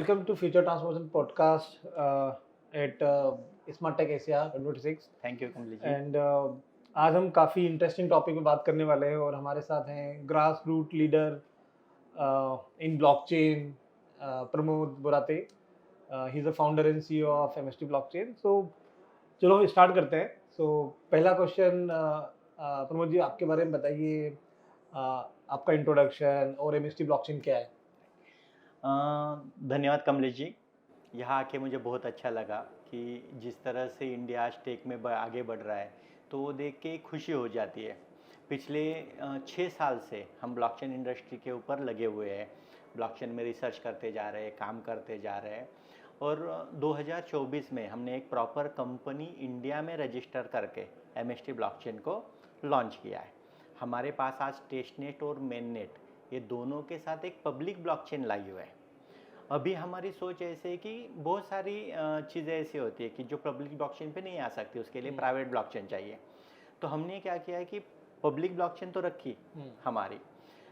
Welcome to Future Transformation Podcast at Smart Tech Asia 2026 thank you Kamli ji. And आज हम काफ़ी interesting topic में बात करने वाले हैं और हमारे साथ हैं grass root leader in blockchain Pramod Burate. He is the founder and CEO of MST blockchain. So चलो स्टार्ट करते हैं। सो पहला क्वेश्चन, प्रमोद जी आपके बारे में बताइए, आपका इंट्रोडक्शन और एमएसटी ब्लॉकचेन क्या है। धन्यवाद कमलेश जी। यहाँ आके मुझे बहुत अच्छा लगा कि जिस तरह से इंडिया आज टेक में आगे बढ़ रहा है तो वो देख के खुशी हो जाती है। पिछले 6 साल से हम ब्लॉकचेन इंडस्ट्री के ऊपर लगे हुए हैं, ब्लॉकचेन में रिसर्च करते जा रहे हैं, काम करते जा रहे हैं और 2024 में हमने एक प्रॉपर कंपनी इंडिया में रजिस्टर करके एमएसटी ब्लॉकचेन को लॉन्च किया है। हमारे पास आज टेस्टनेट और मेननेट ये दोनों के साथ एक पब्लिक ब्लॉकचेन लाइव है। अभी हमारी सोच ऐसे है कि बहुत सारी चीज़ें ऐसी होती है कि जो पब्लिक ब्लॉकचेन पे नहीं आ सकती, उसके लिए प्राइवेट ब्लॉकचेन चाहिए। तो हमने क्या किया है कि पब्लिक ब्लॉकचेन तो रखी हमारी,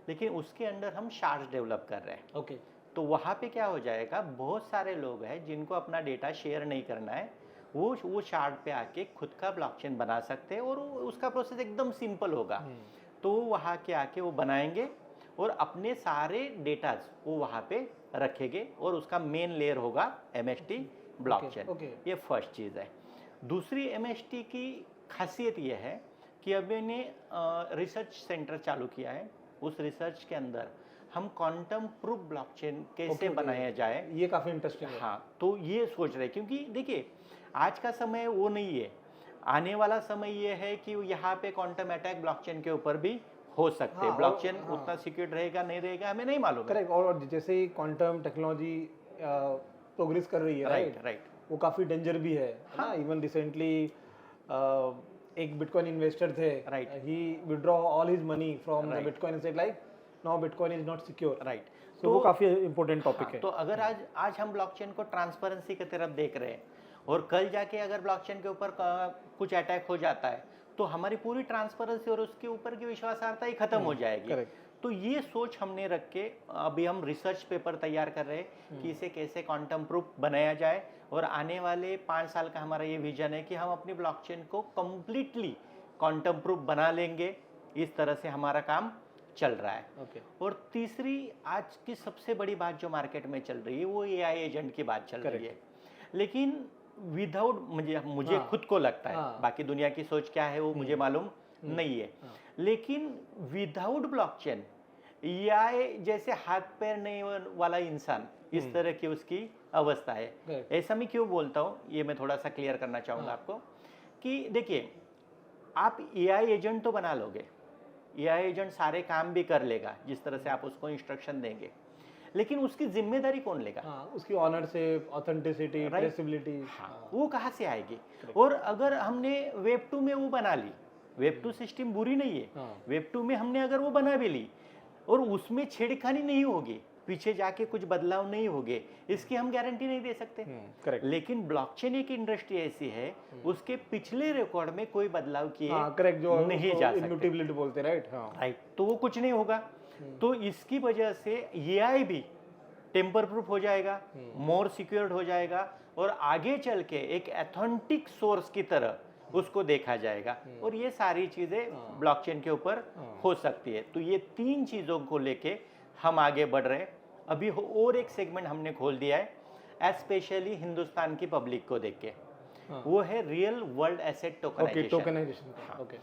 लेकिन उसके अंदर हम शार्ड्स डेवलप कर रहे हैं। ओके। तो वहाँ पे क्या हो जाएगा, बहुत सारे लोग हैं जिनको अपना डेटा शेयर नहीं करना है, वो शार्ड पे आके खुद का ब्लॉकचेन बना सकते हैं और उसका प्रोसेस एकदम सिंपल होगा। तो वहाँ के आके वो बनाएंगे और अपने सारे डेटाज वो वहाँ पे रखेंगे और उसका मेन लेयर होगा एमएसटी ब्लॉकचेन। ये फर्स्ट चीज़ है। दूसरी एमएसटी की खासियत ये है कि अभी मैंने रिसर्च सेंटर चालू किया है। उस रिसर्च के अंदर हम क्वांटम प्रूफ ब्लॉकचेन कैसे बनाया जाए, ये काफ़ी इंटरेस्टिंग है। हाँ, तो ये सोच रहे, क्योंकि देखिए आज का समय वो नहीं है, आने वाला समय ये है कि यहाँ पे क्वांटम अटैक ब्लॉकचेन के ऊपर भी हो सकते हैं। ब्लॉकचेन उतना सिक्योर रहेगा नहीं रहेगा हमें नहीं मालूम है। करेक्ट। और जैसे ही क्वांटम टेक्नोलॉजी प्रोग्रेस कर रही है, राइट, वो काफ़ी डेंजर भी है ना। इवन रिसेंटली एक बिटकॉइन इन्वेस्टर थे, right, he withdraw all his money from the bitcoin and said like now bitcoin is not secure, right. तो वो काफ़ी इंपॉर्टेंट टॉपिक है। तो अगर आज हम ब्लॉकचेन को ट्रांसपेरेंसी की तरफ देख रहे हैं और कल जाके अगर ब्लॉकचेन के ऊपर कुछ अटैक हो जाता है तो हमारी पूरी ट्रांसपेरेंसी और उसके ऊपर की विश्वासार्हता ही खत्म हो जाएगी। तो ये सोच हमने रख के अभी हम रिसर्च पेपर तैयार कर रहे हैं कि इसे कैसे क्वांटम प्रूफ बनाया जाए और आने वाले 5 साल का हमारा ये विजन है कि हम अपनी ब्लॉकचेन को कंप्लीटली क्वांटम प्रूफ बना लेंगे। इस तरह से हमारा काम चल रहा है। और तीसरी आज की सबसे बड़ी बात जो मार्केट में चल रही है वो एआई एजेंट की बात चल रही है, लेकिन विदाउट मुझे खुद को लगता है, बाकी दुनिया की सोच क्या है वो मुझे मालूम नहीं है, लेकिन विदाउट ब्लॉकचेन एआई जैसे हाथ पैर नहीं वाला इंसान, इस तरह की उसकी अवस्था है। ऐसा मैं क्यों बोलता हूँ ये मैं थोड़ा सा क्लियर करना चाहूँगा आपको कि देखिए आप एआई एजेंट तो बना लोगे, एआई एजेंट सारे काम भी कर लेगा जिस तरह से आप उसको इंस्ट्रक्शन देंगे, लेकिन उसकी जिम्मेदारी कौन लेगा? उसकी ऑनरशिप, ऑथेंटिसिटी, ट्रेसेबिलिटी, वो कहाँ से आएगी? और अगर हमने वेब 2 में वो बना ली, वेब 2 सिस्टम बुरी नहीं है, वेब 2 में हमने अगर वो बना भी ली और उसमें छेड़खानी नहीं होगी, पीछे जाके कुछ बदलाव नहीं होंगे, इसकी हम गारंटी नहीं दे सकते। करेक्ट। लेकिन ब्लॉकचेन एक इंडस्ट्री ऐसी है, उसके पिछले रिकॉर्ड में कोई बदलाव किए करेक्ट, जो नहीं जा सकते, इम्यूटेबिलिटी बोलते, राइट, राइट, तो वो कुछ नहीं होगा। तो इसकी वजह से एआई भी टेम्पर प्रूफ हो जाएगा, मोर सिक्योर्ड हो जाएगा और आगे चल के एक ऑथेंटिक सोर्स की तरह उसको देखा जाएगा और ये सारी चीजें ब्लॉकचेन के ऊपर हो सकती है। तो ये 3 चीजों को लेके हम आगे बढ़ रहे हैं। अभी और एक सेगमेंट हमने खोल दिया है स्पेशली हिंदुस्तान की पब्लिक को देख के, वो है रियल वर्ल्ड एसेट टोकनाइजेशन।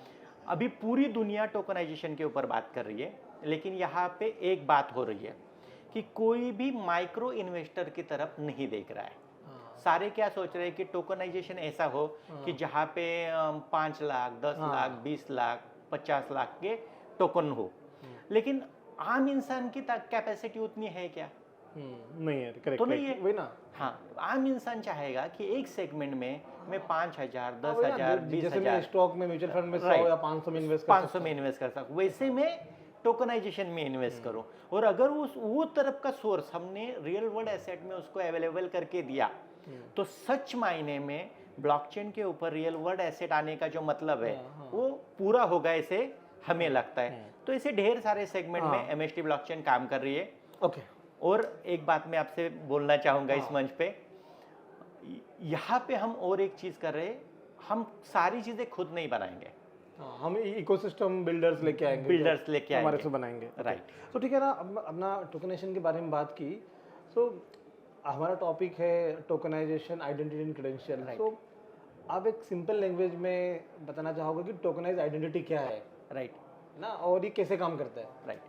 अभी पूरी दुनिया टोकनाइजेशन के ऊपर बात कर रही है, लेकिन यहाँ पे एक बात हो रही है कि कोई भी माइक्रो इन्वेस्टर की तरफ नहीं देख रहा है। सारे क्या सोच रहे हैं कि टोकनाइजेशन ऐसा हो कि जहाँ पे 5 लाख, 10 लाख, 20 लाख, 50 लाख के टोकन हो, लेकिन आम इंसान की कैपेसिटी उतनी है क्या? नहीं है। करेक्ट, तो नहीं है, वही ना। हाँ, आम इंसान चाहेगा कि एक सेगमेंट में मैं 5,000, 10,000, 20,000 स्टॉक में, म्यूचुअल फंड में 100 या 500 में इन्वेस्ट कर सकूं, वैसे में टोकनाइजेशन में इन्वेस्ट करूं। और अगर वो तरफ का सोर्स हमने रियल वर्ल्ड एसेट में उसको अवेलेबल करके दिया तो सच मायने में ब्लॉकचेन के ऊपर रियल वर्ल्ड एसेट आने का जो मतलब है वो पूरा होगा, ऐसे हमें लगता है। तो ऐसे ढेर सारे सेगमेंट में एमएसटी ब्लॉकचेन काम कर रही है। और एक बात मैं आपसे बोलना चाहूँगा इस हाँ। मंच पे, यहाँ पे हम और एक चीज़ कर रहे हैं, हम सारी चीज़ें खुद नहीं बनाएंगे, हाँ, हम इकोसिस्टम बिल्डर्स लेके आएंगे, बिल्डर्स लेके हमारे आएंगे। से बनाएंगे। राइट। तो ठीक है ना, अब अपना टोकनाइजेशन के बारे में बात की। सो हमारा टॉपिक है tokenization, identity and credential. Right. So आप एक सिंपल लैंग्वेज में बताना चाहोगे कि टोकनाइज आइडेंटिटी क्या है राइट। ना, और ये कैसे काम करता है? राइट।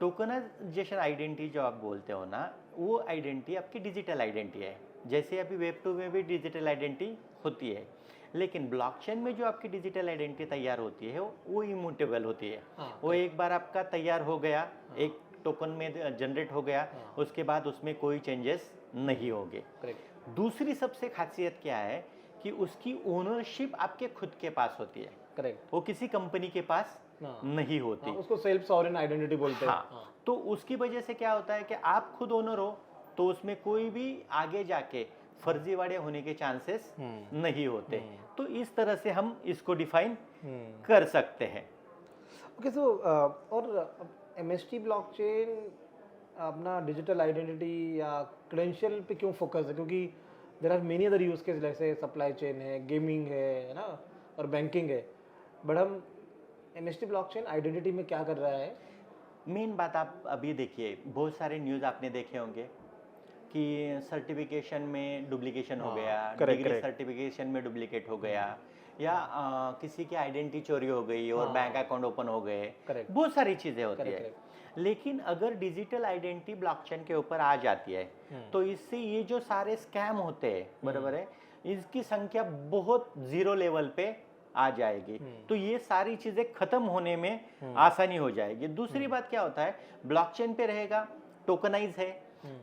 टोकनाइजेशन आइडेंटिटी जो आप बोलते हो ना, वो आइडेंटिटी आपकी डिजिटल आइडेंटिटी है। जैसे अभी वेब 2 में भी डिजिटल आइडेंटिटी होती है, लेकिन ब्लॉकचेन में जो आपकी डिजिटल आइडेंटिटी तैयार होती है वो इम्यूटेबल होती है। हाँ, वो एक बार आपका तैयार हो गया, एक टोकन में जनरेट हो गया, हाँ। उसके बाद उसमें कोई चेंजेस नहीं होंगे। करेक्ट। दूसरी सबसे खासियत क्या है कि उसकी ओनरशिप आपके खुद के पास होती है, करेक्ट। वो किसी कंपनी के पास हाँ, नहीं होती। हाँ, उसको सेल्फ सॉवरेन आइडेंटिटी बोलते हैं। हाँ, तो उसकी वजह से क्या होता है कि आप खुद ओनर हो, तो उसमें कोई भी आगे जाके फर्जीवाड़े होने के चांसेस नहीं होते। तो इस तरह से हम इसको डिफाइन कर सकते हैं। ओके, सो और एमएसटी ब्लॉकचेन अपना डिजिटल आइडेंटिटी या क्रेडेंशियल पे क्यों फोकस है? क्योंकि there are many other use case, जैसे सप्लाई चेन है, गेमिंग है ना, और बैंकिंग है। बट हम एमएसटी ब्लॉकचेन आइडेंटिटी में क्या कर रहा है? मेन बात आप अभी देखिए, बहुत सारे न्यूज़ आपने देखे होंगे कि सर्टिफिकेशन में डुप्लीकेशन हो गया, डिग्री सर्टिफिकेशन में डुप्लीकेट हो गया, या किसी की आइडेंटिटी चोरी हो गई और बैंक अकाउंट ओपन हो गए। बहुत सारी चीज़ें होती है। लेकिन अगर डिजिटल आइडेंटिटी ब्लॉकचेन के ऊपर आ जाती है, तो इससे ये जो सारे स्कैम होते हैं, बराबर है, इसकी संख्या बहुत जीरो लेवल पे आ जाएगी। तो ये सारी चीजें खत्म होने में आसानी हो जाएगी। दूसरी बात क्या होता है, ब्लॉकचेन पे रहेगा, टोकनाइज है,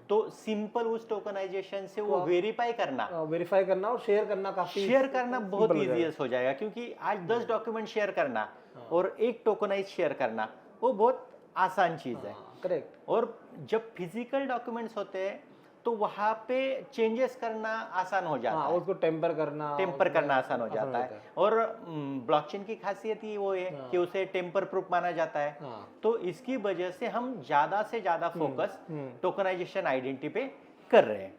तो सिंपल उस टोकनाइजेशन से वो वेरीफाई करना और शेयर करना बहुत ईजीएस्ट हो जाएगा। क्योंकि आज 10 डॉक्यूमेंट शेयर करना और एक टोकनाइज शेयर करना, वो बहुत आसान चीज है। करेक्ट। और जब फिजिकल डॉक्यूमेंट्स होते हैं, तो वहां पे चेंजेस करना आसान हो जाता है, उसको टेम्पर करना आसान हो जाता है। और ब्लॉकचेन की खासियत ही वो है कि उसे टेम्पर प्रूफ माना जाता है। तो इसकी वजह से हम ज्यादा से ज्यादा फोकस टोकनाइजेशन आइडेंटिटी पे कर रहे हैं।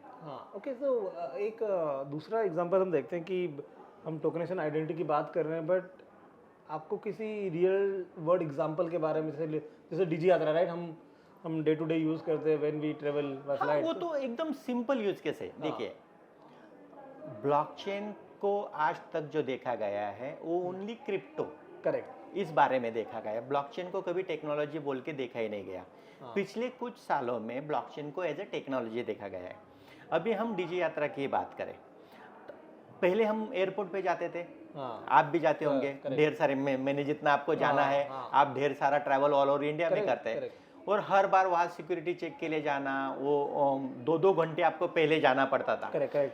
ओके, तो एक दूसरा एग्जांपल हम देखते हैं कि हम टोकनाइजेशन आइडेंटिटी की बात कर रहे हैं, बट आपको किसी रियल वर्ल्ड एग्जांपल के बारे में, जैसे डीजी यात्रा, राइट, हम डे टू डे यूज करते हैं when we travel by flight. वो तो एकदम सिंपल यूज केस है। देखिए, ब्लॉकचेन को आज तक जो देखा गया है वो ओनली क्रिप्टो, करेक्ट, इस बारे में देखा गया। ब्लॉकचेन को कभी टेक्नोलॉजी बोल के देखा ही नहीं गया। पिछले कुछ सालों में ब्लॉकचेन को एज ए टेक्नोलॉजी देखा गया है। अभी हम डीजी यात्रा की बात करें, पहले हम एयरपोर्ट पे जाते थे, आप भी जाते होंगे, ढेर सारे, मैंने जितना आपको जाना है, आप ढेर सारा ट्रैवल ऑल ओवर इंडिया में करते हैं, और हर बार वहाँ सिक्योरिटी चेक के लिए जाना, वो 2-2 घंटे आपको पहले जाना पड़ता था। करेक्ट।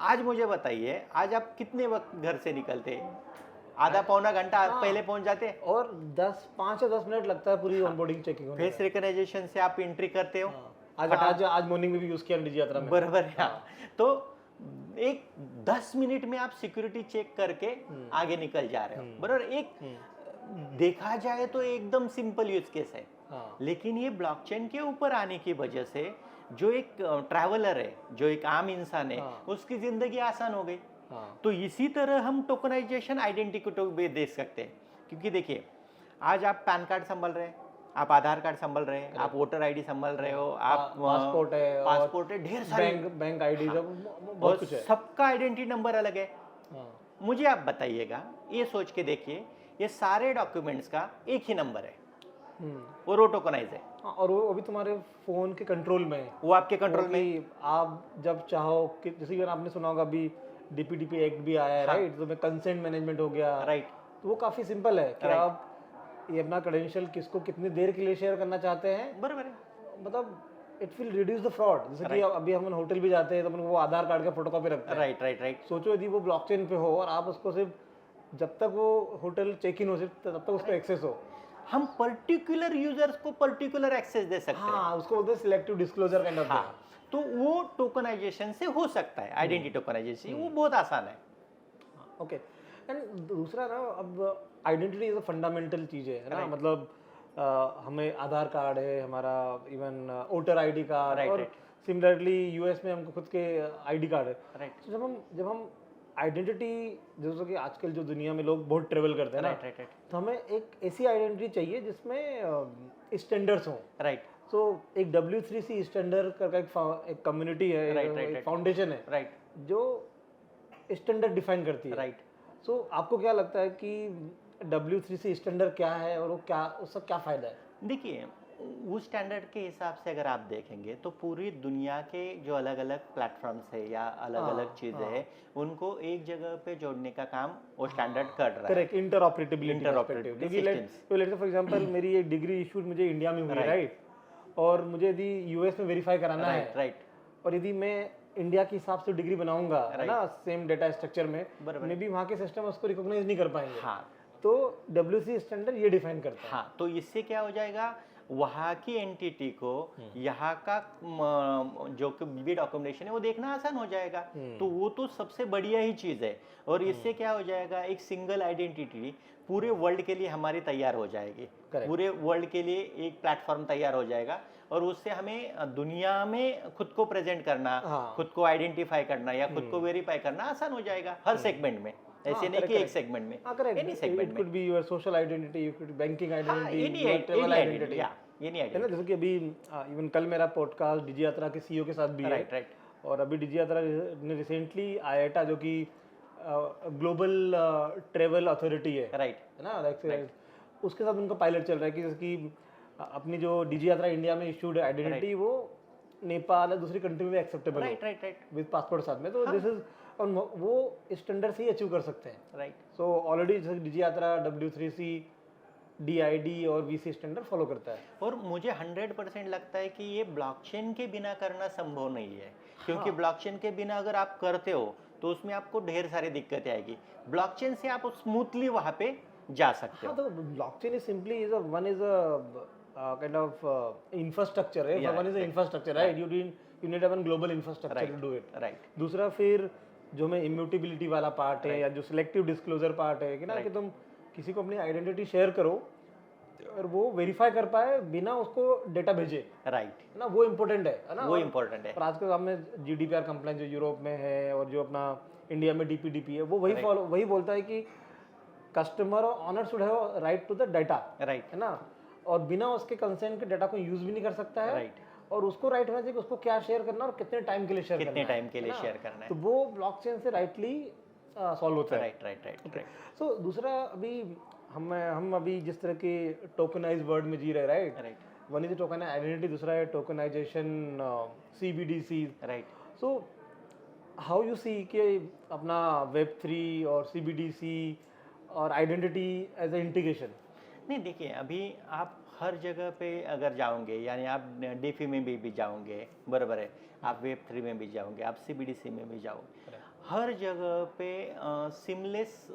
आज मुझे बताइए, आज आप कितने वक्त घर से निकलते? आधा पौना घंटा पहले पहुंच जाते, और 5 या 10 मिनट लगता है पूरी ऑनबोर्डिंग चेकिंग होने में। फेस रिकॉग्निशन से आप एंट्री करते हो। आज मॉर्निंग में भी यूज किया डीजी यात्रा में, बराबर है। तो एक 10 मिनट में आप सिक्योरिटी चेक करके आगे निकल जा रहे हो, बराबर। एक देखा जाए तो एकदम सिंपल यूज केस है। लेकिन ये ब्लॉकचेन के ऊपर आने की वजह से जो एक ट्रैवलर है, जो एक आम इंसान है, उसकी जिंदगी आसान हो गई। तो इसी तरह हम टोकनाइजेशन आइडेंटिटी को भी देख सकते हैं। क्योंकि देखिए, आज आप पैन कार्ड संभाल रहे हैं, आप आधार कार्ड संभाल रहे हैं, आप वोटर आईडी संभाल रहे हो, आप पासपोर्ट है, ढेर सारे बैंक आईडी, बहुत कुछ है। सबका आइडेंटिटी नंबर अलग है। मुझे आप बताइएगा, ये सोच के देखिए, ये सारे डॉक्यूमेंट्स का एक ही नंबर है और वो टोकनाइज है। और वो भी तुम्हारे फोन के कंट्रोल में है, वो आपके कंट्रोल में। आप जब चाहो कि, जैसे कि आपने सुना होगा अभी डीपीडीपी एक्ट भी आया है, राइट, तो कंसेंट मैनेजमेंट हो गया, राइट। तो वो काफी सिंपल है कि आप ये अपना क्रेडेंशियल किसको कितनी देर के लिए शेयर करना चाहते हैं, बराबर है। मतलब it will reduce the fraud. जैसे कि अभी हम होटल भी जाते हैं तो वो आधार कार्ड का फोटोकॉपी रखते हैं, राइट। सोचो यदि वो ब्लॉकचेन पे हो और आप उसको सिर्फ जब तक वो होटल चेक इन हो, सिर्फ तब तक उसको एक्सेस हो, हम पर्टिकुलर यूजर्स को पर्टिकुलर एक्सेस दे सकते हैं। उसको बोलते हैं सिलेक्टिव डिस्क्लोजर काइंड ऑफ। तो वो टोकनाइजेशन से हो सकता है, आइडेंटिटी टोकनाइजेशन, वो बहुत आसान है। ओके, एंड दूसरा ना, अब आइडेंटिटी इज अ फंडामेंटल चीज है ना, मतलब हमें आधार कार्ड है, हमारा even voter ID card, Right, और right. सिमिलरली यूएस में हमको खुद के आईडी कार्ड है। राइट तो जब हम आइडेंटिटी, जैसे कि आजकल जो दुनिया में लोग बहुत ट्रेवल करते हैं ना, राइट राइट तो हमें एक ऐसी आइडेंटिटी चाहिए जिसमें स्टैंडर्ड्स हों। राइट सो एक W3C स्टैंडर्ड का एक कम्युनिटी है, एक फाउंडेशन है राइट जो स्टैंडर्ड डिफाइन करती है। राइट। सो आपको क्या लगता है कि W3C स्टैंडर्ड क्या है और वो क्या, उसका क्या फ़ायदा है? देखिए, उस स्टैंडर्ड के हिसाब से अगर आप देखेंगे तो पूरी दुनिया के जो अलग अलग प्लेटफॉर्म्स है या अलग अलग चीज़ें हैं, उनको एक जगह पे जोड़ने का काम वो स्टैंडर्ड कर रहा है। Correct, interoperability perspective. क्योंकि लेट्स फॉर एग्जांपल मेरी एक डिग्री इशूड मुझे इंडिया में हुई है, राइट, और मुझे यदि यूएस में वेरीफाई कराना है, राइट, और यदि मैं इंडिया के हिसाब से डिग्री बनाऊंगा, है ना, सेम डेटा स्ट्रक्चर में, मे बी वहाँ के सिस्टम उसको रिकॉग्नाइज नहीं कर पाएंगे। हाँ, तो WC स्टैंडर्ड ये डिफाइन करता है। हाँ, तो इससे क्या हो जाएगा, वहाँ की एंटिटी को यहाँ का जो भी डॉक्यूमेंटेशन है वो देखना आसान हो जाएगा। तो वो तो सबसे बढ़िया ही चीज़ है। और इससे क्या हो जाएगा, एक सिंगल आइडेंटिटी पूरे वर्ल्ड के लिए हमारी तैयार हो जाएगी। पूरे वर्ल्ड के लिए एक प्लेटफॉर्म तैयार हो जाएगा, और उससे हमें दुनिया में खुद को प्रेजेंट करना, खुद को आइडेंटिफाई करना या खुद को वेरीफाई करना आसान हो जाएगा हर सेगमेंट में। ऐसे नहीं कि एक सेगमेंट में, एनी सेगमेंट में। Could be your social identity, you could banking identity, any travel identity, any है ना। जैसे कि अभी इवन कल मेरा पॉडकास्ट डिजी यात्रा के सीईओ के साथ भी है, राइट। और अभी डिजी यात्रा ने रिसेंटली आईएटा, जो कि ग्लोबल ट्रैवल अथॉरिटी है, राइट, है ना, लाइक उसके साथ उनका पायलट चल रहा है कि जैसे कि अपनी जो डिजी यात्रा इंडिया में इशूड आइडेंटिटी वो नेपाल या दूसरी कंट्री में एक्सेप्टेबल है, राइट विद पासपोर्ट साथ में। तो दिस इज, और वो स्टैंडर्ड से ही अचीव कर सकते हैं, राइट। सो ऑलरेडी जैसे डिजी यात्रा W3C, DID और VC स्टैंडर्ड फॉलो करता है। और मुझे 100% लगता है कि ये ब्लॉकचेन के बिना करना संभव नहीं है, क्योंकि ब्लॉकचेन के बिना अगर आप करते हो तो उसमें आपको ढेर सारी दिक्कतें आएगी। ब्लॉकचेन से आप स्मूथली वहाँ पे जा सकते हो। तो blockchain is simply is a one is a kind of infrastructure है, one is a infrastructure, right, you need one global infrastructure to do it, right. दूसरा फिर जो में इम्यूटेबिलिटी वाला पार्ट है, या जो सिलेक्टिव डिस्क्लोजर पार्ट है, कि ना कि तुम किसी को अपनी आइडेंटिटी शेयर करो और वो वेरीफाई कर पाए बिना उसको डेटा भेजे, राइट, है ना, वो इम्पोर्टेंट है ना, वो इम्पोर्टेंट है। और आजकल हमने GDPR कंप्लायंस जो यूरोप में है और जो अपना इंडिया में DPDP है, वो वही बोलता है कि कस्टमर और owner should have right to the data, right, है ना, और बिना उसके कंसेंट के डाटा को यूज भी नहीं कर सकता है, राइट, और उसको राइट होना चाहिए कि उसको क्या शेयर करना और कितने टाइम के लिए शेयर करना है, कितने टाइम के लिए शेयर करना है, तो वो ब्लॉकचेन से राइटली सॉल्व होता है। Right right right. सो दूसरा, अभी हम अभी जिस तरह के टोकनाइज वर्ल्ड में जी रहे, right, one is token identity, दूसरा है tokenization, CBDC, right. So how you see कि अपना Web3 और CBDC और आइडेंटिटी एज ए इंटीग्रेशन? नहीं, देखिए, अभी आप हर जगह पे अगर जाओगे, यानी आप DeFi में भी जाओगे, बराबर है, आप Web3 में भी जाओगे, आप CBDC में भी जाओगे, हर जगह पे सिमलेस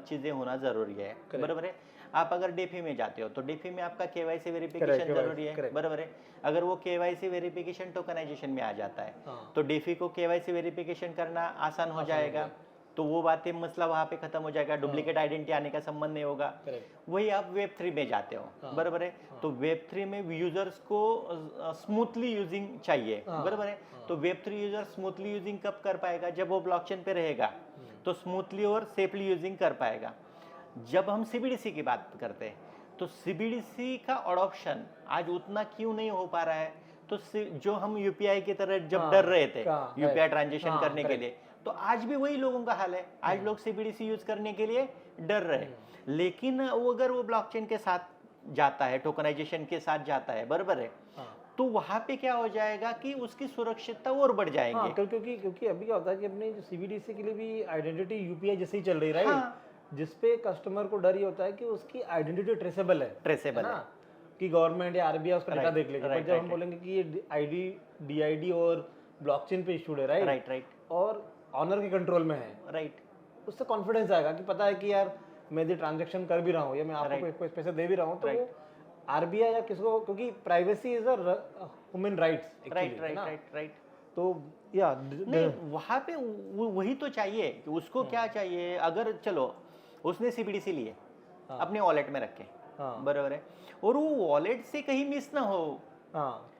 चीज़ें होना ज़रूरी है, बराबर है। आप अगर DeFi में जाते हो तो DeFi में आपका KYC वेरिफिकेशन जरूरी है, बराबर है। अगर वो KYC वेरिफिकेशन टोकनाइजेशन में आ जाता है तो DeFi को KYC वेरिफिकेशन करना आसान हो जाएगा, तो वो बातें मसला वहाँ पे खत्म हो जाएगा, डुप्लीकेट आइडेंटिटी आने का संबंध नहीं होगा। वही आप Web3 में जाते हो, बराबर है, तो Web3 में यूजर्स को स्मूथली यूजिंग चाहिए, बराबर है। तो Web3 यूजर स्मूथली यूजिंग कब कर पाएगा, जब वो ब्लॉकचेन पे रहेगा, तो स्मूथली और सेफली यूजिंग कर पाएगा। जब हम CBDC की बात करते हैं तो CBDC का अडॉप्शन आज उतना क्यों नहीं हो पा रहा है, तो जो हम UPI की तरह जब डर रहे थे UPI ट्रांजेक्शन करने के लिए, तो आज भी वही लोगों का हाल है। आज लोग CBDC यूज करने के लिए डर रहे, लेकिन वो अगर वो ब्लॉकचेन के साथ जाता है, टोकनाइजेशन के साथ जाता है, बराबर है, तो वहां पे क्या हो जाएगा कि उसकी सुरक्षितता और बढ़ जाएंगे। क्योंकि अभी क्या होता है कि अपने CBDC के लिए भी आइडेंटिटी UPI जैसे ही चल रही है, राइट, जिसपे कस्टमर को डर ये होता है कि उसकी आइडेंटिटी ट्रेसेबल है, कि गवर्नमेंट या RBI उसका डेटा देख लेगी। पर जब हम बोलेंगे कि ये ID DID और ब्लॉकचेन पे इशूड है, राइट, और ऑनर के कंट्रोल में है, राइट, उससे कॉन्फिडेंस आएगा कि पता है कि यार मैं यदि ट्रांजैक्शन कर भी रहा हूँ या मैं आपको कोई पैसे दे भी रहा हूँ, तो वो RBI या किसको, क्योंकि privacy is a human rights, right. तो या नहीं, वहाँ पे वही तो चाहिए कि उसको क्या चाहिए। अगर चलो उसने CBDC लिए अपने वॉलेट में रखे, हाँ। बरोबर है, और वो वॉलेट से कहीं मिस ना हो, हाँ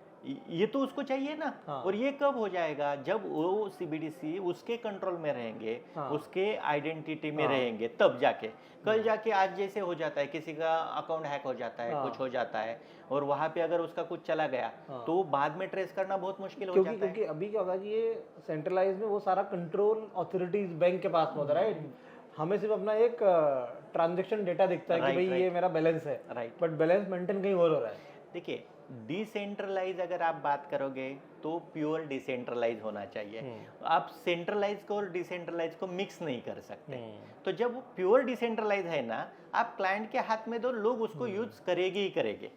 ये तो उसको चाहिए ना। हाँ। और ये कब हो जाएगा, जब वो सीबीडीसी उसके कंट्रोल में रहेंगे, हाँ। उसके आइडेंटिटी में हाँ। रहेंगे, तब जाके। कल जाके आज जैसे हो जाता है, किसी का अकाउंट हैक हो जाता है, हाँ। कुछ हो जाता है, और वहां पे अगर उसका कुछ चला गया हाँ। तो बाद में ट्रेस करना बहुत मुश्किल हो क्योंकि जाता है। क्योंकि अभी क्या होगा कि ये सेंट्रलाइज में वो सारा कंट्रोल अथॉरिटीज बैंक के पास में होता है, राइट। हमें सिर्फ अपना एक ट्रांजैक्शन डेटा दिखता है कि भाई ये मेरा बैलेंस है, राइट। बट बैलेंस मेंटेन कहीं और हो रहा है। देखिए, डिसेंट्रलाइज अगर आप बात करोगे तो प्योर डिसेंट्रलाइज होना चाहिए। आप सेंट्रलाइज को और डिसेंट्रलाइज को मिक्स नहीं कर सकते। तो जब वो प्योर डिसेंट्रलाइज है ना, आप क्लाइंट के हाथ में दो, लोग उसको यूज करेंगे ही करेंगे।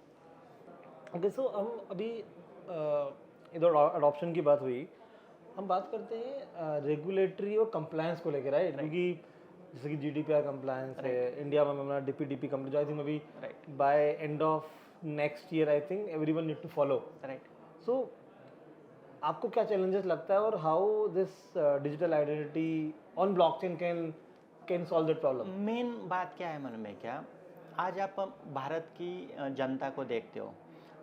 ओके, सो हम अभी इधर अडॉप्शन की बात हुई, हम बात करते हैं रेगुलेटरी और कंप्लायंस को लेकर, राइट। क्योंकि जैसे कि जीडीपीआर कंप्लायंस है इंडिया में, हमारा डीपीडीपी कंप्लायंस, आई थिंक अभी by end of next year I think everyone need to follow, right. So आपको क्या चैलेंजेस लगता है और how this digital identity on blockchain can solve that problem? मेन बात क्या है मन में, क्या आज आप भारत की जनता को देखते हो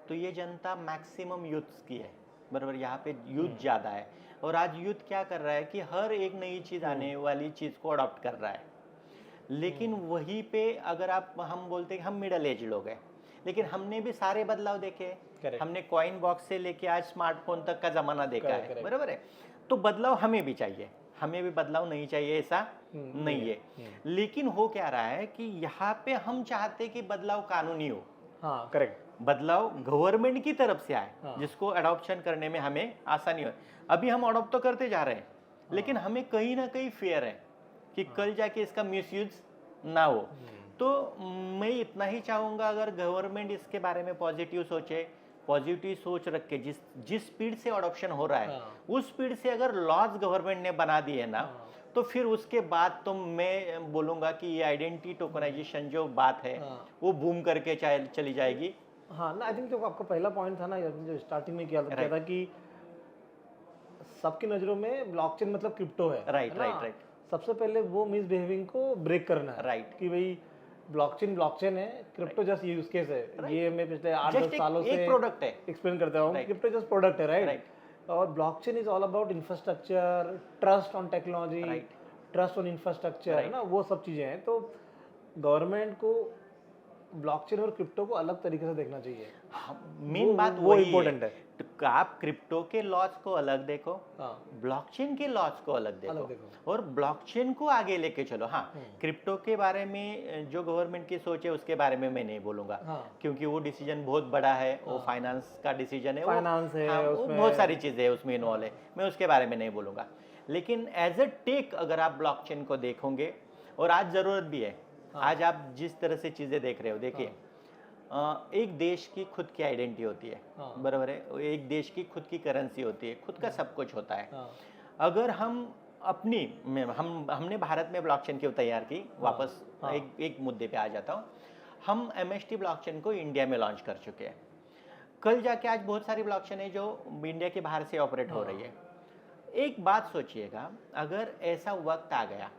तो ये जनता मैक्सिमम यूथ्स की है, बराबर। यहाँ पे यूथ ज़्यादा है, और आज यूथ क्या कर रहा है कि हर एक नई चीज़ आने वाली चीज़ को अडॉप्ट कर रहा है। लेकिन वहीं पे अगर आप, हम बोलते हैं हम मिडल एज लोग हैं, लेकिन हमने भी सारे बदलाव देखे। हमने कॉइन बॉक्स से लेके आज स्मार्टफोन तक का ज़माना देखा है, बराबर है। तो बदलाव हमें भी चाहिए, हमें भी बदलाव नहीं चाहिए ऐसा नहीं है। लेकिन हो क्या रहा है कि यहाँ पे हम चाहते कि बदलाव कानूनी हो। हाँ, करेक्ट। बदलाव गवर्नमेंट की तरफ से आए, जिसको अडॉप्शन करने में हमें आसानी हो। अभी हम अडॉप्ट तो करते जा रहे हैं, लेकिन हमें कहीं ना कहीं फियर है कि कल जाके इसका मिसयूज ना हो। तो मैं इतना ही चाहूँगा, अगर गवर्नमेंट इसके बारे में पॉजिटिव सोचे, पॉजिटिव सोच रख के जिस स्पीड से अडॉप्शन हो रहा है उस स्पीड से अगर लॉज गवर्नमेंट ने बना दिए ना, तो फिर उसके बाद तो मैं बोलूँगा कि ये आइडेंटिटी टोकनाइजेशन जो बात है वो बूम करके चली जाएगी। हाँ ना, आई थिंक जो आपका पहला पॉइंट था ना, जो स्टार्टिंग में किया था कि सबकी नज़रों में ब्लॉकचेन मतलब क्रिप्टो है, राइट। सबसे पहले वो मिसबिहेविंग को ब्रेक करना है, राइट। कि भाई ब्लॉकचेन है, क्रिप्टो जस्ट यूज केस है। ये मैं पिछले 8-10 सालों से प्रोडक्ट है, एक्सप्लेन करता हूँ, क्रिप्टो जस्ट प्रोडक्ट है, राइट। और blockchain is all about infrastructure, trust on technology, trust on infrastructure, है ना, वो सब चीज़ें हैं। तो गवर्नमेंट को ब्लॉकचेन और क्रिप्टो को अलग तरीके से देखना चाहिए। मेन बात वो इम्पोर्टेंट है। तो आप क्रिप्टो के लॉज को अलग देखो, ब्लॉकचेन के लॉज को अलग देखो, और ब्लॉकचेन को आगे लेके चलो। हाँ, क्रिप्टो के बारे में जो गवर्नमेंट की सोच है उसके बारे में मैं नहीं बोलूंगा, क्योंकि वो डिसीजन बहुत बड़ा है, वो फाइनेंस का डिसीजन है, फाइनेंस है, वो बहुत सारी चीजें है उसमें इन्वॉल्व है, मैं उसके बारे में नहीं बोलूंगा। लेकिन एज अ टेक अगर आप ब्लॉकचेन को देखोगे, और आज जरूरत भी है, आज आप जिस तरह से चीजें देख रहे हो, देखिए एक देश की खुद की आइडेंटिटी होती है, बराबर है। एक देश की खुद की करेंसी होती है, खुद का सब कुछ होता है। अगर हम अपनी हमने भारत में ब्लॉकचेन क्यों तैयार की, वापस एक मुद्दे पे आ जाता हूँ। हम MST ब्लॉकचेन को इंडिया में लॉन्च कर चुके हैं। कल जाके आज बहुत सारी ब्लॉकचेन है जो इंडिया के बाहर से ऑपरेट हो रही है। एक बात सोचिएगा, अगर ऐसा वक्त आ गया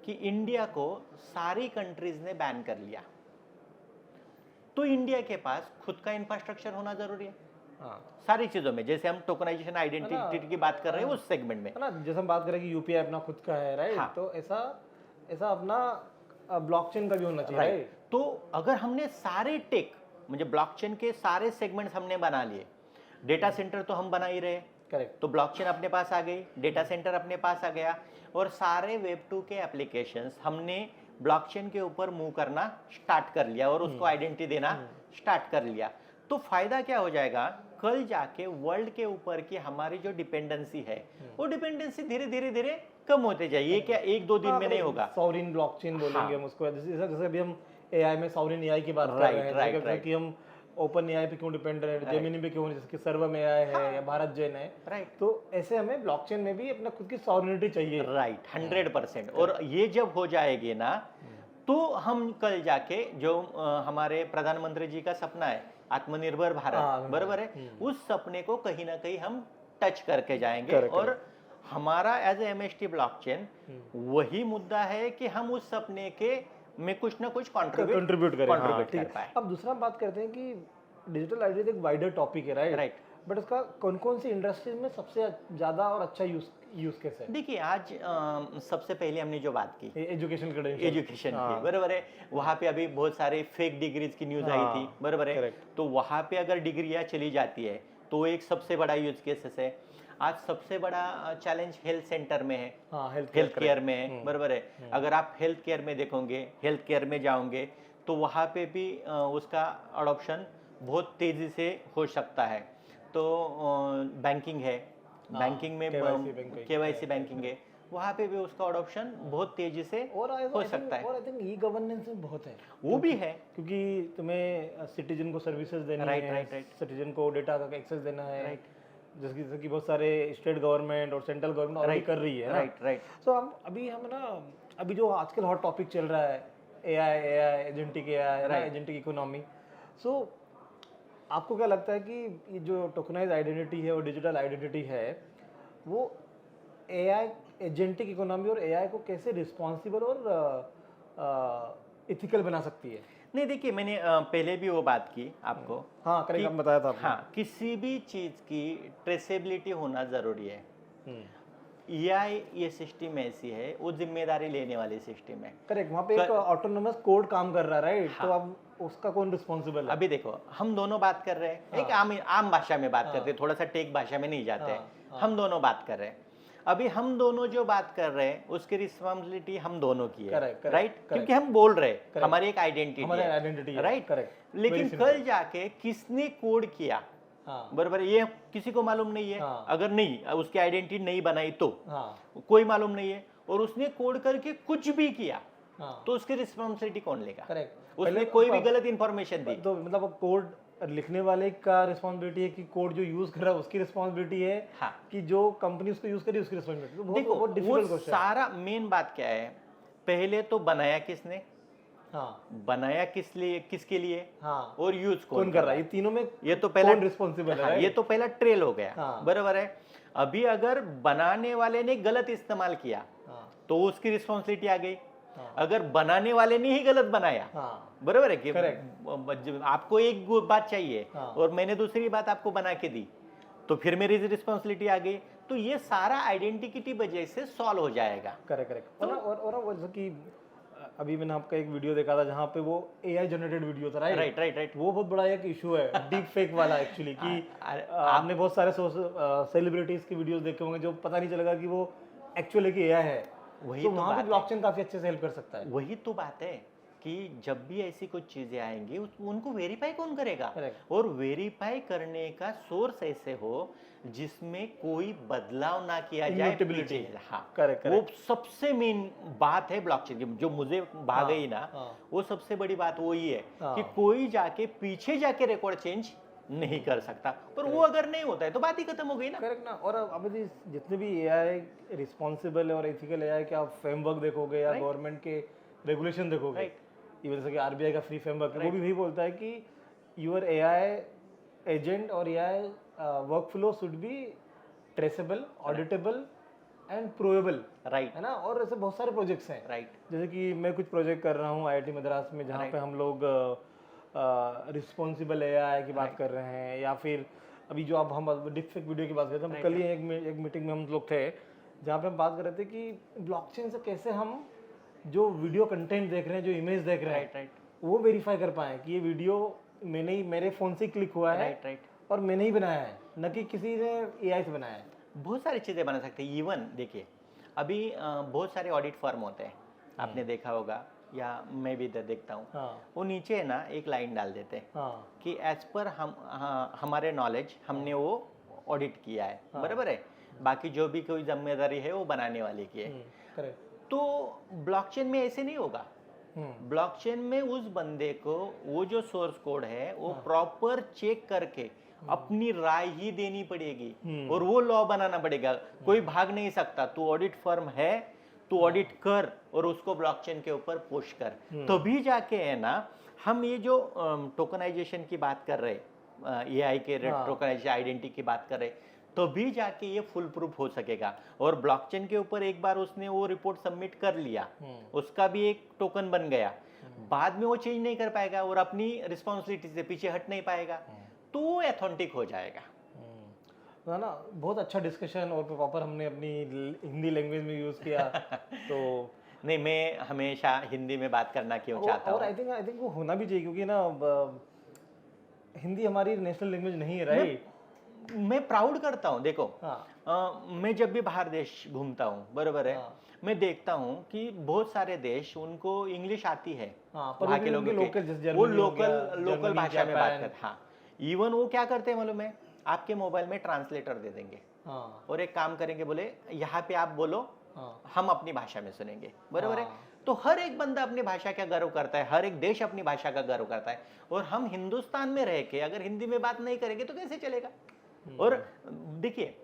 कि इंडिया को सारी कंट्रीज ने बैन कर लिया, तो इंडिया के पास खुद का इंफ्रास्ट्रक्चर होना जरूरी है। सारी चीजों में, जैसे हम टोकनाइजेशन आइडेंटिटी की बात कर रहे हैं उस सेगमेंट में, है ना, जैसे हम बात करें कि यूपीआई अपना खुद का है, राइट। तो ऐसा अपना ब्लॉकचेन का भी होना चाहिए, राइट। तो अगर हमने सारे टेक, मुझे ब्लॉकचेन के सारे सेगमेंट्स हमने बना लिए, डेटा सेंटर तो हम बना ही रहे, करेक्ट। तो ब्लॉकचेन अपने पास आ गई, डेटा सेंटर अपने पास आ गया, और सारे Web2 के एप्लीकेशंस हमने ब्लॉकचेन के ऊपर मूव करना स्टार्ट कर लिया और उसको आइडेंटिटी देना स्टार्ट कर लिया। तो फायदा क्या हो जाएगा, कल जाके वर्ल्ड के ऊपर की हमारी जो डिपेंडेंसी है वो डिपेंडेंसी धीरे धीरे कम होते जाएगी। ये क्या 1-2 दिन में नहीं होगा। सॉवरेन ब्लॉकचेन बोलेंगे हम उसको, जैसे अभी हम एआई में सॉवरेन एआई की बात कर रहे हैं, कि हम ओपन एआई पे क्यों डिपेंड है, जेमिनी पे क्यों, जैसे कि सर्वम एआई है या भारत जेन है, राइट। तो ऐसे हमें ब्लॉकचेन में भी अपना खुद की सॉवरेनिटी चाहिए, राइट, 100%। और ये जब हो जाएगी ना, तो हम कल जाके जो हमारे प्रधानमंत्री जी का सपना है आत्मनिर्भर भारत, बराबर है, उस सपने को कहीं ना कहीं हम टच करके जाएंगे। और हमारा एज ए MST ब्लॉकचेन वही मुद्दा है कि हम उस सपने के में कुछ ना कुछ कंट्रीब्यूट करें। हाँ, कर पाए। अब दूसरा बात करते हैं कि डिजिटल आइडेंटिटी एक वाइडर टॉपिक है, राइट? बट उसका कौन कौन सी इंडस्ट्रीज में सबसे ज़्यादा और अच्छा यूज केस है? देखिए आज सबसे पहले हमने जो बात की एजुकेशन की, बराबर है, वहाँ पे अभी बहुत सारे फेक डिग्रीज की न्यूज आई थी, बराबर है, तो वहाँ पे अगर डिग्रियाँ चली जाती है तो एक सबसे बड़ा यूज केसेस है। आज सबसे बड़ा चैलेंज हेल्थ सेंटर में है, हेल्थ केयर में है, बराबर है। अगर आप हेल्थ केयर में देखोगे, हेल्थ केयर में जाओगे तो वहाँ पे भी उसका अडॉप्शन बहुत तेजी से हो सकता है। तो बैंकिंग है, बैंकिंग में केवाईसी बैंकिंग है, वहाँ पे भी उसका अडॉप्शन बहुत तेजी से हो सकता है। और आई थिंक ई गवर्नेंस में बहुत है, वो भी है, क्योंकि तुम्हें सिटीजन को सर्विसेज देनी है, सिटीजन को डेटा का एक्सेस देना है, जैसे कि बहुत सारे स्टेट गवर्नमेंट और सेंट्रल गवर्नमेंट ऑलरेडी कर रही है, राइट। सो हम ना अभी जो आजकल हॉट टॉपिक चल रहा है AI, agentic AI, agentic economy, so आपको क्या लगता है कि ये जो टोकनाइज आइडेंटिटी है और डिजिटल आइडेंटिटी है वो एआई, एजेंटिक इकोनॉमी और एआई को कैसे रिस्पॉन्सिबल और इथिकल बना सकती है? नहीं, देखिए मैंने पहले भी वो बात की आपको। हाँ, करेक्ट, आप बताया था आपने। हाँ, किसी भी चीज की ट्रेसेबिलिटी होना जरूरी है। एआई ये सिस्टम ऐसी है, वो जिम्मेदारी लेने वाली सिस्टम है। करेक्ट, वहाँ पे एक ऑटोनोमस कोड काम कर रहा है, राइट? तो अब उसका कौन रिस्पॉन्सिबल है? अभी देखो, हम दोनों बात कर रहे हैं, एक आम भाषा में बात करते हैं, थोड़ा सा टेक भाषा में नहीं जाते हैं। हम दोनों बात कर रहे हैं, अभी हम दोनों जो बात कर रहे हैं उसकी रिस्पॉन्सिबिलिटी हम दोनों की है, राइट? क्योंकि हम बोल रहे हैं, हमारी एक आइडेंटिटी है, राइट? लेकिन कल जाके किसने कोड किया, बराबर, ये किसी को मालूम नहीं है। अगर नहीं उसकी आइडेंटिटी नहीं बनाई तो कोई मालूम नहीं है, और उसने कोड करके कुछ भी किया तो उसकी रिस्पॉन्सिबिलिटी कौन लेगा? करेक्ट, उसने कोई भी गलत इंफॉर्मेशन दी तो मतलब कोड लिखने वाले का रिस्पॉन्सिबिलिटी है कि कोड जो यूज कर रहा है उसकी रिस्पॉन्सिबिलिटी है, कि जो कंपनी उसको यूज करी उसकी रिस्पॉन्सिबिलिटी? देखो, वो सारा मेन बात क्या है, पहले तो बनाया किसने, बनाया किसके लिए, और यूज कौन कर रहा है, ये तीनों में ये तो पहला रिस्पॉन्सिबल है। ये तो पहला ट्रेल हो गया, बराबर है। अभी अगर बनाने वाले ने गलत इस्तेमाल किया तो उसकी रिस्पॉन्सिबिलिटी आ गई। अगर बनाने वाले ने ही गलत बनाया, बराबर है कि आपको एक बात चाहिए और मैंने दूसरी बात आपको बना के दी, तो फिर मेरी रिस्पॉन्सिबिलिटी आ गई। तो ये सारा आइडेंटिटी वजह से सॉल्व हो जाएगा। करेक्ट। और जैसे कि अभी मैंने आपका एक वीडियो देखा था जहाँ पे वो एआई जनरेटेड वीडियो था, राइट। वो बहुत बड़ा एक इशू है, डीप फेक वाला एक्चुअली, कि आपने बहुत सारे सेलिब्रिटीज की वीडियोस देखे होंगे जो पता नहीं चलेगा कि वो एक्चुअली की एआई है। वही तो वहाँ पे ब्लॉकचेन काफी अच्छे से हेल्प कर सकता है। वही तो बात है कि जब भी ऐसी कुछ चीजें आएंगी उनको वेरीफाई कौन करेगा, और वेरीफाई करने का सोर्स ऐसे हो जिसमें कोई बदलाव ना किया जाए। करेक्ट, वो सबसे मेन बात है ब्लॉकचेन की, जो मुझे भाग गई ना, वो सबसे बड़ी बात वो ही है कि कोई जाके पीछे जाके रिकॉर्ड चेंज नहीं कर सकता, पर वो अगर नहीं होता है तो बात ही खत्म हो गई ना। करेक्ट ना। और अब जितने भी एआई रिस्पॉन्सिबल और एथिकल एआई के आप फ्रेमवर्क देखोगे या गवर्नमेंट के रेगुलेशन देखोगे, इवन जैसे कि आरबीआई का फ्री फ्रेमवर्क वो भी वही बोलता है कि यूर एआई एजेंट और AI workflow should be traceable, auditable and provable, right, है ना? और ऐसे बहुत सारे प्रोजेक्ट्स हैं, राइट। जैसे कि मैं कुछ प्रोजेक्ट कर रहा हूँ आईआईटी मद्रास में, जहाँ पे हम लोग रिस्पॉन्सिबल एआई की बात कर रहे हैं, या फिर अभी जो अब हम डिफेक्ट वीडियो की बात कर रहे थे, कल ही एक मीटिंग में हम लोग थे जहाँ पे हम बात कर रहे थे कि ब्लॉकचेन से कैसे हम जो वीडियो कंटेंट देख रहे हैं, जो इमेज देख रहे हैं, वो वेरीफाई कर पाए कि ये वीडियो मेरे फोन से क्लिक हुआ है, और मैंने ही बनाया है, न कि किसी ने एआई से बनाया है। बहुत सारी चीजें बना सकते हैं। इवन देखिए अभी बहुत सारे ऑडिट फर्म होते हैं, आपने देखा होगा, या मैं भी इधर देखता हूँ, वो नीचे है ना एक लाइन डाल देते हैं कि एज पर हमारे नॉलेज हमने वो ऑडिट किया है, बराबर है, बाकी जो भी कोई जिम्मेदारी है वो बनाने वाले की है। तो ब्लॉकचेन में ऐसे नहीं होगा। ब्लॉकचेन में उस बंदे को वो जो सोर्स कोड है वो प्रॉपर चेक करके अपनी राय ही देनी पड़ेगी, और वो लॉ बनाना पड़ेगा। कोई भाग नहीं सकता। तू ऑडिट फर्म है, तू ऑडिट कर और उसको ब्लॉकचेन के ऊपर पुश कर, तभी जाके है ना हम ये जो टोकनाइजेशन की बात कर रहे, एआई के टोकनाइजेशन आइडेंटिटी की बात कर रहे, तभी जाके ये फुल प्रूफ हो सकेगा। और ब्लॉकचेन के ऊपर एक बार उसने वो रिपोर्ट सबमिट कर लिया, उसका भी एक टोकन बन गया, बाद में वो चेंज नहीं कर पाएगा और अपनी रिस्पॉन्सिबिलिटी से पीछे हट नहीं पाएगा, तो वो एथेंटिक हो जाएगा। है ना, बहुत अच्छा डिस्कशन और प्रॉपर हमने अपनी हिंदी लैंग्वेज में यूज़ किया। तो नहीं, मैं हमेशा हिंदी में बात करना क्यों चाहता हूँ। और आई थिंक वो होना भी चाहिए, क्योंकि ना हिंदी हमारी नेशनल लैंग्वेज नहीं है, राइट। मैं प्राउड करता हूँ, देखो हाँ। मैं जब भी बाहर देश घूमता हूँ, बरोबर है, हाँ। मैं देखता हूँ कि बहुत सारे देश उनको इंग्लिश आती है, हाँ, पर वहाँ वो के भी लोगों उनके के, local, जैसे वो जर्मनी हो गया, लोकल जर्मनी, भाषा में बात जापान। करते। हाँ, इवन वो क्या करते हैं मालूम है, आपके मोबाइल में ट्रांसलेटर दे देंगे। हाँ। और एक काम करेंगे, बोले यहाँ पे आप बोलो, हाँ। हम अपनी भाषा में सुनेंगे, बरोबर है। हाँ। तो हर एक बंदा अपनी भाषा का गर्व करता है, हर एक देश अपनी भाषा का गर्व करता है, और हम हिंदुस्तान में रह के अगर हिंदी में बात नहीं करेंगे तो कैसे चलेगा। और देखिए,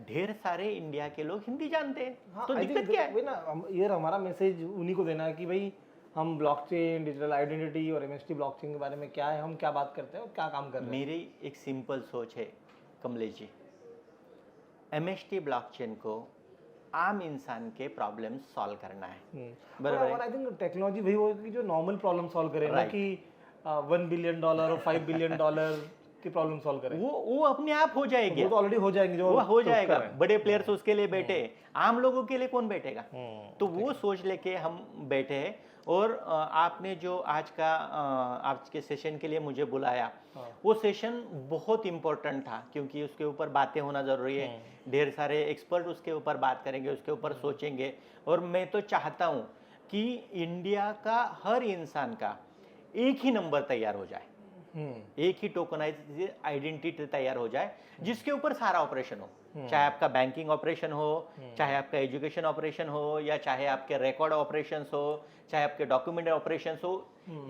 ढेर सारे इंडिया के लोग हिंदी जानते हैं, हाँ, तो दिक्कत क्या है। वही ना, ये हमारा मैसेज उन्हीं को देना है कि भाई हम ब्लॉकचेन, डिजिटल आइडेंटिटी और एमएसटी ब्लॉकचेन के बारे में क्या है, हम क्या बात करते हैं और क्या काम कर रहे हैं। मेरी एक सिंपल सोच है कमलेश जी, एमएसटी ब्लॉकचेन को आम इंसान के प्रॉब्लम सॉल्व करना है, बराबर है। और आई थिंक टेक्नोलॉजी वही होगी कि जो नॉर्मल प्रॉब्लम सॉल्व करे, ना कि $1 बिलियन और $5 बिलियन की प्रॉब्लम सॉल्व करें। वो अपने आप हो जाएगी, वो तो ऑलरेडी हो जाएंगे, जो वो हो तो जाएगा। करें। बड़े प्लेयर्स उसके लिए बैठे, आम लोगों के लिए कौन बैठेगा। तो वो सोच लेके हम बैठे हैं। और आपने जो आज के सेशन के लिए मुझे बुलाया, वो सेशन बहुत इंपॉर्टेंट था, क्योंकि उसके ऊपर बातें होना जरूरी है। ढेर सारे एक्सपर्ट उसके ऊपर बात करेंगे, उसके ऊपर सोचेंगे। और मैं तो चाहता हूँ कि इंडिया का हर इंसान का एक ही नंबर तैयार हो जाए, एक ही टोकनाइज आइडेंटिटी तैयार हो जाए, जिसके ऊपर सारा ऑपरेशन हो, चाहे आपका बैंकिंग ऑपरेशन हो, चाहे आपका एजुकेशन ऑपरेशन हो, या चाहे आपके रिकॉर्ड ऑपरेशंस हो, चाहे आपके डॉक्यूमेंट ऑपरेशंस हो,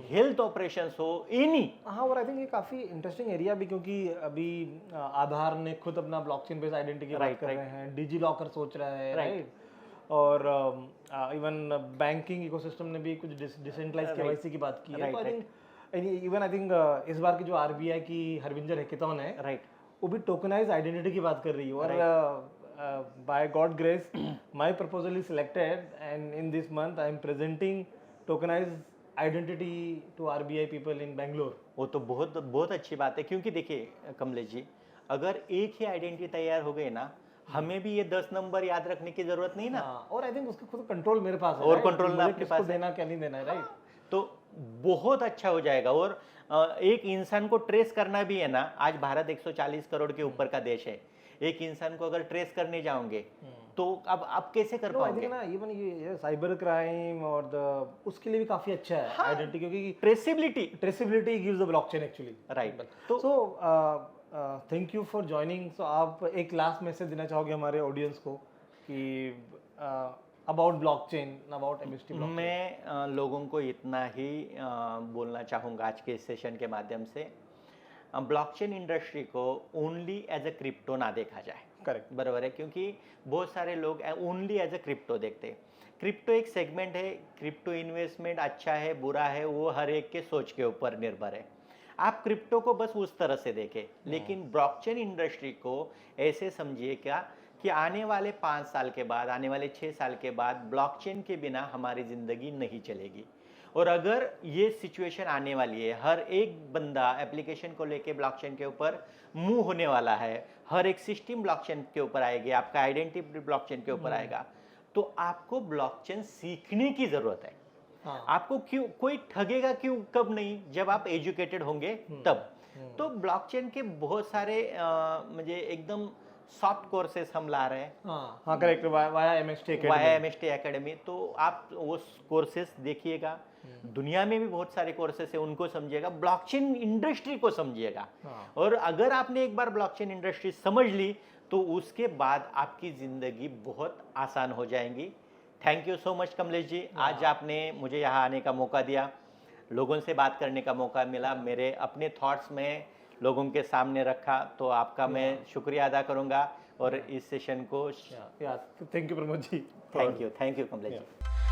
हेल्थ ऑपरेशंस हो, एनी। हाँ, और आई थिंक ये काफ़ी इंटरेस्टिंग एरिया भी, क्योंकि अभी आधार ने खुद अपना ब्लॉकचेन बेस्ड आइडेंटिटी की बात कर रहे हैं, डिजी लॉकर सोच रहा है, राइट। और इवन बैंकिंग इकोसिस्टम ने भी कुछ डिसेंट्रलाइज केवाईसी की बात की है। तो आई थिंक इस बार की जो आरबीआई की हरविंदर हैकेथॉन है, राइट, वो भी टोकनाइज आइडेंटिटी की बात कर रही है। और by God grace my proposal is selected, and in this month I am presenting tokenize identity to RBI people in Bangalore. वो तो बहुत बहुत अच्छी बात है, क्योंकि देखिए कमलेश जी, अगर एक ही आइडेंटिटी तैयार हो गई ना, हमें भी ये 10 नंबर याद रखने की जरूरत नहीं ना। और आई थिंक उसका खुद कंट्रोल मेरे पास है, और कंट्रोल अपने पास देना क्या नहीं देना है, राइट। तो बहुत अच्छा हो जाएगा। और एक इंसान को ट्रेस करना भी है ना, आज भारत 140 करोड़ के ऊपर का देश है, एक इंसान को अगर ट्रेस करने जाओगे तो अब आप कैसे कर पाओगे ना। इवन ये साइबर क्राइम और उसके लिए भी काफी अच्छा है आइडेंटिटी, क्योंकि traceability gives the blockchain actually, right. So thank you for joining. So आप एक लास्ट मैसेज देना चाहोगे हमारे ऑडियंस को कि about blockchain, about MST blockchain? मैं लोगों को इतना ही बोलना चाहूँगा आज के इस सेशन के माध्यम से, ब्लॉकचेन इंडस्ट्री को ओनली एज अ क्रिप्टो ना देखा जाए। करेक्ट, बराबर है, क्योंकि बहुत सारे लोग ओनली एज अ क्रिप्टो देखते हैं। क्रिप्टो एक सेगमेंट है, क्रिप्टो इन्वेस्टमेंट अच्छा है बुरा है वो हर एक के सोच के ऊपर निर्भर है। आप क्रिप्टो को बस उस तरह से देखें, लेकिन ब्लॉकचेन इंडस्ट्री को ऐसे समझिए क्या कि आने वाले 5 साल के बाद, आने वाले 6 साल के बाद ब्लॉकचेन के बिना हमारी ज़िंदगी नहीं चलेगी। और अगर ये सिचुएशन आने वाली है, हर एक बंदा एप्लीकेशन को लेके ब्लॉकचेन के ऊपर मूव होने वाला है, हर एक सिस्टम ब्लॉकचेन के ऊपर आएगी, आपका आइडेंटिटी ब्लॉकचेन के ऊपर आएगा, तो आपको ब्लॉकचेन सीखने की ज़रूरत है। आपको क्यों कोई ठगेगा क्यों, कब नहीं, जब आप एजुकेटेड होंगे तब। तो ब्लॉकचेन के बहुत सारे मुझे एकदम सॉफ्ट कोर्सेस हम ला रहे हैं। हाँ करेक्ट, वाया एमएसटी एकेडमी। तो आप वो कोर्सेस देखिएगा, दुनिया में भी बहुत सारे कोर्सेस है, उनको समझिएगा, ब्लॉकचेन इंडस्ट्री को समझिएगा। और अगर आपने एक बार ब्लॉकचेन इंडस्ट्री समझ ली तो उसके बाद आपकी जिंदगी बहुत आसान हो जाएगी। Thank you so much Kamlesh ji, आज आपने मुझे यहाँ आने का मौका दिया, लोगों से बात करने का मौका मिला, मेरे अपने थॉट्स में लोगों के सामने रखा, तो आपका मैं शुक्रिया अदा करूँगा। और इस सेशन को thank you Pramod ji. Thank you Kamlesh ji.